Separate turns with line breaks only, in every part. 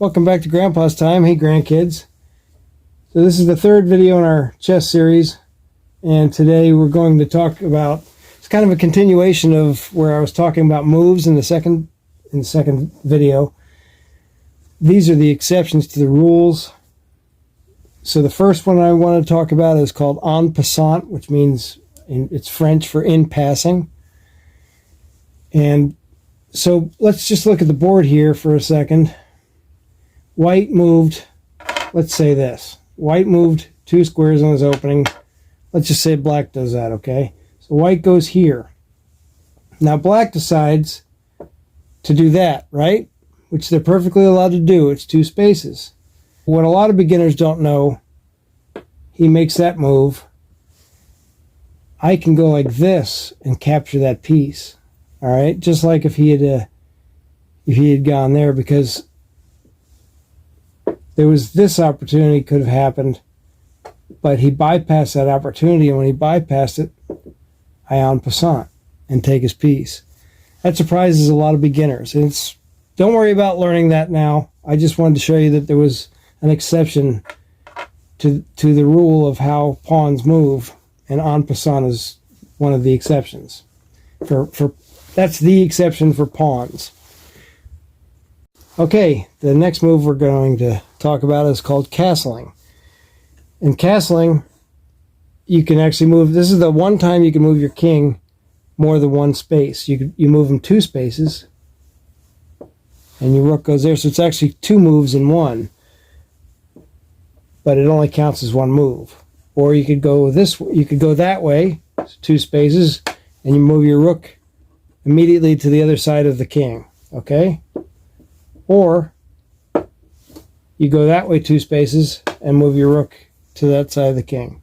Welcome back to Grandpa's Time. Hey grandkids. So this is the third video in our chess series, and today we're going to talk about, it's kind of a continuation of where I was talking about moves in the second video. These are the exceptions to the rules. So the first one I want to talk about is called en passant, which means it's French for in passing. And so let's just look at the board here for a second. White moved, let's say this. White moved 2 squares on his opening. Let's just say black does that, okay? So white goes here. Now black decides to do that, right? Which they're perfectly allowed to do. It's 2 spaces. What a lot of beginners don't know, he makes that move. I can go like this and capture that piece. All right, just like if he had gone there, because there was this opportunity could have happened, but he bypassed that opportunity, and when he bypassed it, I en passant and take his piece. That surprises a lot of beginners. And don't worry about learning that now. I just wanted to show you that there was an exception to the rule of how pawns move, and en passant is one of the exceptions. That's the exception for pawns. Okay, the next move we're going to talk about is called castling. In castling, you can actually move, this is the one time you can move your king more than 1 space. You move him 2 spaces, and your rook goes there, so it's actually 2 moves in 1. But it only counts as 1 move. Or you could go that way, 2 spaces, and you move your rook immediately to the other side of the king, okay? Or you go that way 2 spaces and move your rook to that side of the king.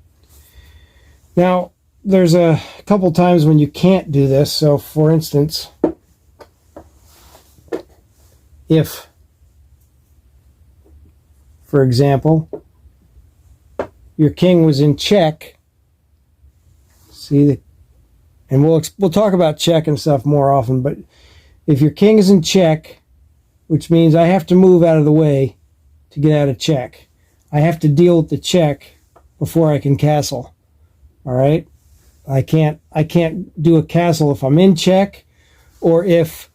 Now, there's a couple times when you can't do this. So, for instance, if, for example, your king was in check, and we'll talk about check and stuff more often, but if your king is in check, which means I have to move out of the way to get out of check. I have to deal with the check before I can castle. All right? I can't do a castle if I'm in check, or if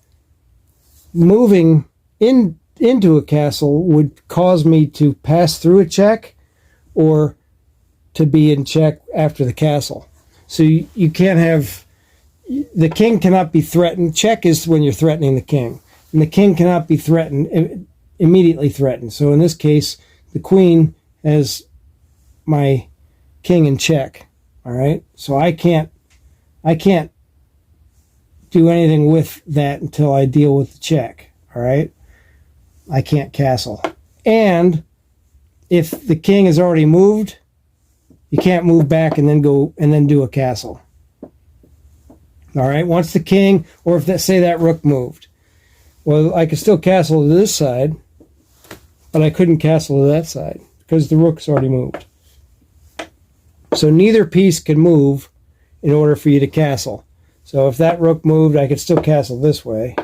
moving into a castle would cause me to pass through a check or to be in check after the castle. So you can't have, the king cannot be threatened. Check is when you're threatening the king. And the king cannot be threatened, immediately threatened. So in this case, the queen has my king in check. All right? So I can't do anything with that until I deal with the check. All right? I can't castle. And if the king has already moved, you can't move back and then do a castle. All right, once the king, or if say that rook moved, well, I could still castle to this side, but I couldn't castle to that side because the rook's already moved. So neither piece can move in order for you to castle. So if that rook moved, I could still castle this way.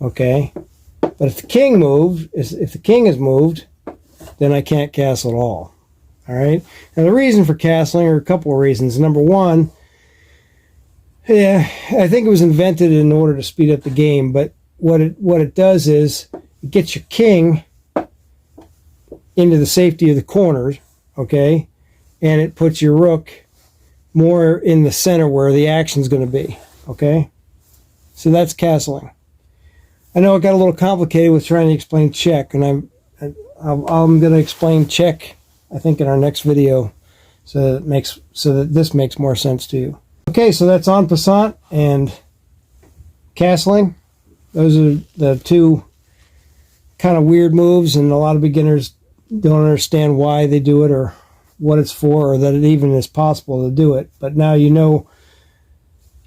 Okay, but if the king moved, if the king is moved, then I can't castle at all. All right. Now the reason for castling are a couple of reasons. Number one, I think it was invented in order to speed up the game. But what it does is it gets your king into the safety of the corners, okay, and it puts your rook more in the center where the action's going to be, okay. So that's castling. I know it got a little complicated with trying to explain check, and I'm going to explain check, I think, in our next video, so that this makes more sense to you. Okay, so that's en passant and castling. Those are the 2 kind of weird moves, and a lot of beginners don't understand why they do it or what it's for, or that it even is possible to do it. But now you know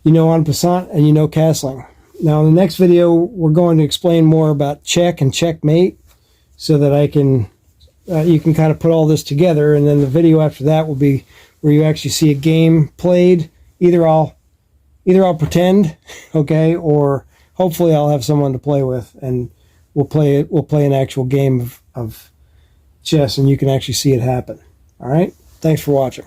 en passant and you know castling. Now in the next video, we're going to explain more about check and checkmate, so that you can kind of put all this together, and then the video after that will be where you actually see a game played. Either I'll pretend, okay, or hopefully I'll have someone to play with, and we'll play it. We'll play an actual game of chess, and you can actually see it happen. All right. Thanks for watching.